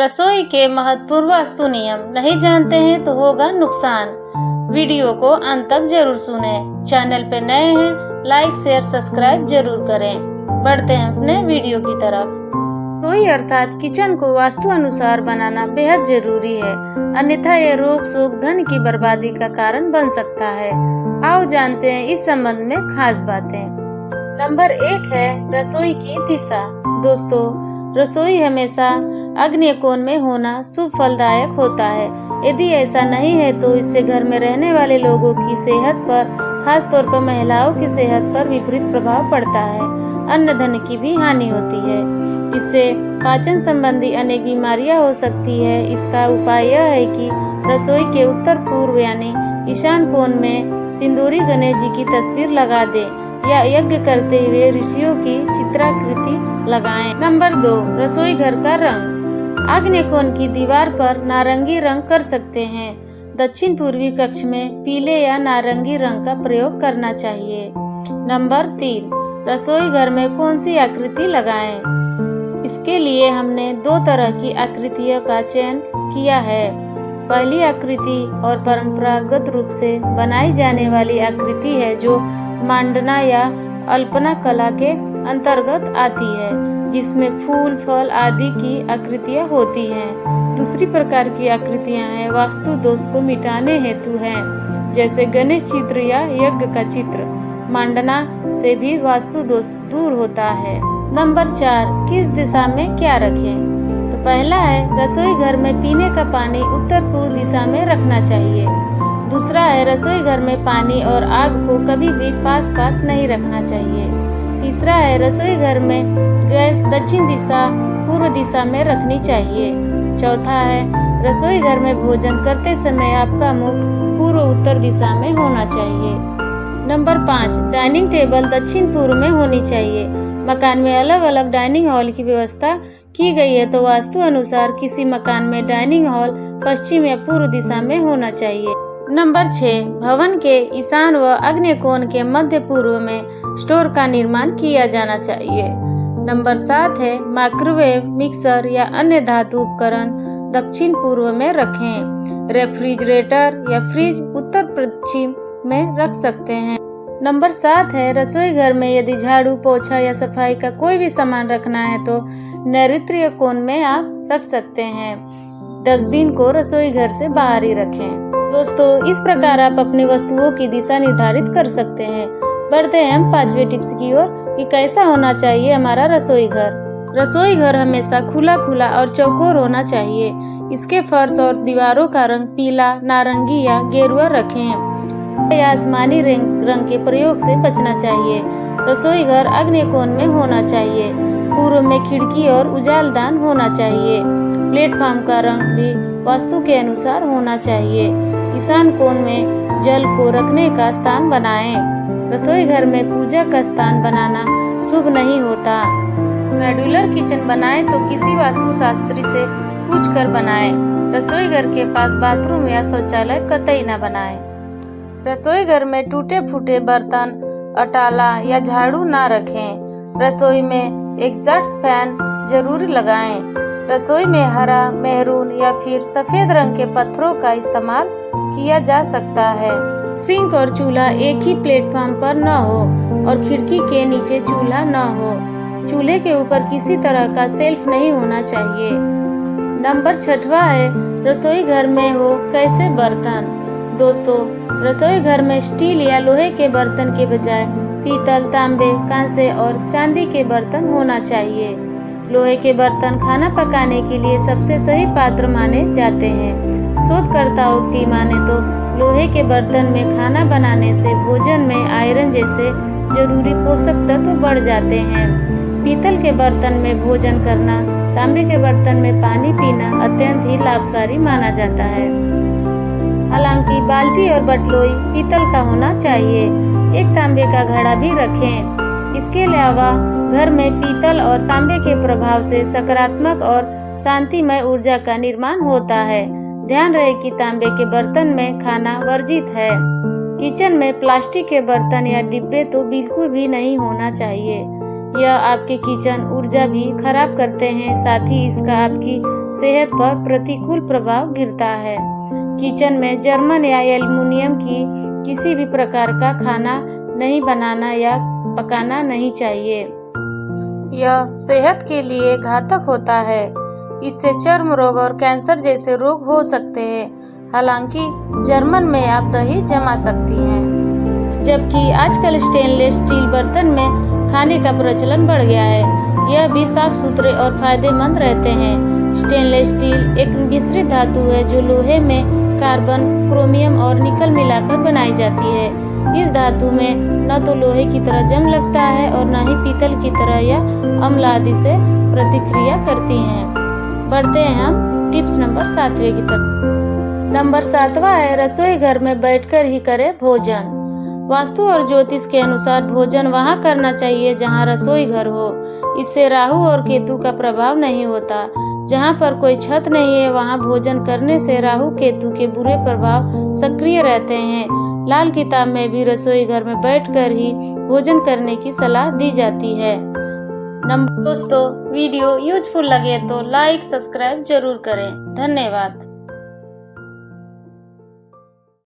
रसोई के महत्वपूर्ण वास्तु नियम नहीं जानते हैं तो होगा नुकसान। वीडियो को अंत तक जरूर सुनें। चैनल पे नए हैं, लाइक शेयर सब्सक्राइब जरूर करें। बढ़ते हैं अपने वीडियो की तरफ। रसोई अर्थात किचन को वास्तु अनुसार बनाना बेहद जरूरी है, अन्यथा यह रोग शोक धन की बर्बादी का कारण बन सकता है। आओ जानते हैं इस संबंध में खास बातें। नंबर 1 है रसोई की दिशा। दोस्तों, रसोई हमेशा आग्नेय कोण में होना शुभ फलदायक होता है। यदि ऐसा नहीं है तो इससे घर में रहने वाले लोगों की सेहत पर, खास तौर पर महिलाओं की सेहत पर विपरीत प्रभाव पड़ता है। अन्न धन की भी हानि होती है। इससे पाचन संबंधी अनेक बीमारियां हो सकती है। इसका उपाय यह है कि रसोई के उत्तर पूर्व यानी ईशान कोण में सिंदूरी गणेश जी की तस्वीर लगा दें या यज्ञ करते हुए ऋषियों की चित्राकृति लगाएं। नंबर 2, रसोई घर का रंग। आग्नेय कोण की दीवार पर नारंगी रंग कर सकते हैं। दक्षिण पूर्वी कक्ष में पीले या नारंगी रंग का प्रयोग करना चाहिए। नंबर 3, रसोई घर में कौन सी आकृति लगाएं? इसके लिए हमने 2 तरह की आकृतियों का चयन किया है। पहली आकृति और परंपरागत रूप से बनाई जाने वाली आकृति है जो मांडना या अल्पना कला के अंतर्गत आती है, जिसमें फूल फल आदि की आकृतियां होती हैं। दूसरी प्रकार की आकृतियां हैं वास्तु दोष को मिटाने हेतु हैं, जैसे गणेश चित्र या यज्ञ का चित्र। मांडना से भी वास्तु दोष दूर होता है। नंबर 4, किस दिशा में क्या रखें? तो पहला है रसोई घर में पीने का पानी उत्तर पूर्व दिशा में रखना चाहिए। दूसरा है रसोई घर में पानी और आग को कभी भी पास पास नहीं रखना चाहिए। तीसरा है रसोई घर में गैस दक्षिण दिशा पूर्व दिशा में रखनी चाहिए। चौथा है रसोई घर में भोजन करते समय आपका मुख पूर्व उत्तर दिशा में होना चाहिए। नंबर 5, डाइनिंग टेबल दक्षिण पूर्व में होनी चाहिए। मकान में अलग अलग डाइनिंग हॉल की व्यवस्था की गई है तो वास्तु अनुसार किसी मकान में डाइनिंग हॉल पश्चिम या पूर्व दिशा में होना चाहिए। नंबर 6, भवन के ईशान व आग्नेय कोण के मध्य पूर्व में स्टोर का निर्माण किया जाना चाहिए। नंबर 7 है माइक्रोवेव, मिक्सर या अन्य धातु उपकरण दक्षिण पूर्व में रखें। रेफ्रिजरेटर या फ्रिज उत्तर पश्चिम में रख सकते हैं। नंबर 7 है रसोई घर में यदि झाड़ू पोछा या सफाई का कोई भी सामान रखना है तो नैऋत्य कोण में आप रख सकते हैं। डस्टबिन को रसोई घर से बाहर ही रखें। दोस्तों, इस प्रकार आप अपनी वस्तुओं की दिशा निर्धारित कर सकते हैं। बढ़ते हैं हम 5वें टिप्स की ओर कि कैसा होना चाहिए हमारा रसोई घर। रसोई घर हमेशा खुला खुला और चौकोर होना चाहिए। इसके फर्श और दीवारों का रंग पीला, नारंगी या गेरुआ रखें या आसमानी रंग के प्रयोग से बचना चाहिए। रसोई घर आग्नेय कोण में होना चाहिए। पूर्व में खिड़की और उजालदान होना चाहिए। प्लेटफॉर्म का रंग भी वास्तु के अनुसार होना चाहिए। ईशान कोण में जल को रखने का स्थान बनाएं। रसोई घर में पूजा का स्थान बनाना शुभ नहीं होता। मॉड्यूलर किचन बनाएं तो किसी वास्तु शास्त्री से पूछ कर बनाएं। रसोई घर के पास बाथरूम या शौचालय कतई न बनाएं। रसोई घर में टूटे फूटे बर्तन, अटाला या झाड़ू ना रखें। रसोई में एग्जॉस्ट फैन जरूर लगाएं। रसोई में हरा, मैरून या फिर सफेद रंग के पत्थरों का इस्तेमाल किया जा सकता है। सिंक और चूल्हा एक ही प्लेटफॉर्म पर न हो और खिड़की के नीचे चूल्हा न हो। चूल्हे के ऊपर किसी तरह का शेल्फ नहीं होना चाहिए। नंबर 6वां है रसोई घर में हो कैसे बर्तन। दोस्तों, रसोई घर में स्टील या लोहे के बर्तन के बजाय पीतल, तांबे, कांसे और चांदी के बर्तन होना चाहिए। लोहे के बर्तन खाना पकाने के लिए सबसे सही पात्र माने जाते हैं। शोधकर्ताओं की माने तो लोहे के बर्तन में खाना बनाने से भोजन में आयरन जैसे जरूरी पोषक तत्व बढ़ जाते हैं। पीतल के बर्तन में भोजन करना, तांबे के बर्तन में पानी पीना अत्यंत ही लाभकारी माना जाता है। हालांकि बाल्टी और बटलोई पीतल का होना चाहिए। एक तांबे का घड़ा भी रखें। इसके अलावा घर में पीतल और तांबे के प्रभाव से सकारात्मक और शांतिमय ऊर्जा का निर्माण होता है। ध्यान रहे कि तांबे के बर्तन में खाना वर्जित है। किचन में प्लास्टिक के बर्तन या डिब्बे तो बिल्कुल भी नहीं होना चाहिए। यह आपके किचन ऊर्जा भी खराब करते हैं, साथ ही इसका आपकी सेहत पर प्रतिकूल प्रभाव गिरता है। किचन में जर्मन या एल्युमिनियम की किसी भी प्रकार का खाना नहीं बनाना या पकाना नहीं चाहिए। यह सेहत के लिए घातक होता है। इससे चर्म रोग और कैंसर जैसे रोग हो सकते हैं। हालांकि जर्मन में आप दही जमा सकती हैं, जबकि आजकल स्टेनलेस स्टील बर्तन में खाने का प्रचलन बढ़ गया है। यह भी साफ सुथरे और फायदेमंद रहते हैं। स्टेनलेस स्टील एक मिश्रित धातु है जो लोहे में कार्बन, क्रोमियम और निकल मिलाकर बनाई जाती है। इस धातु में न तो लोहे की तरह जंग लगता है और न ही पीतल की तरह यह अम्ल आदि से प्रतिक्रिया करती हैं। बढ़ते हैं हम टिप्स नंबर 7वें की तरफ। नंबर 7वां है रसोई घर में बैठकर ही करें भोजन। वास्तु और ज्योतिष के अनुसार भोजन वहां करना चाहिए जहां रसोई घर हो। इससे राहु और केतु का प्रभाव नहीं होता। जहां पर कोई छत नहीं है वहां भोजन करने से राहु केतु के बुरे प्रभाव सक्रिय रहते हैं। लाल किताब में भी रसोई घर में बैठकर ही भोजन करने की सलाह दी जाती है। दोस्तों, वीडियो यूजफुल लगे तो लाइक सब्सक्राइब जरूर करें। धन्यवाद।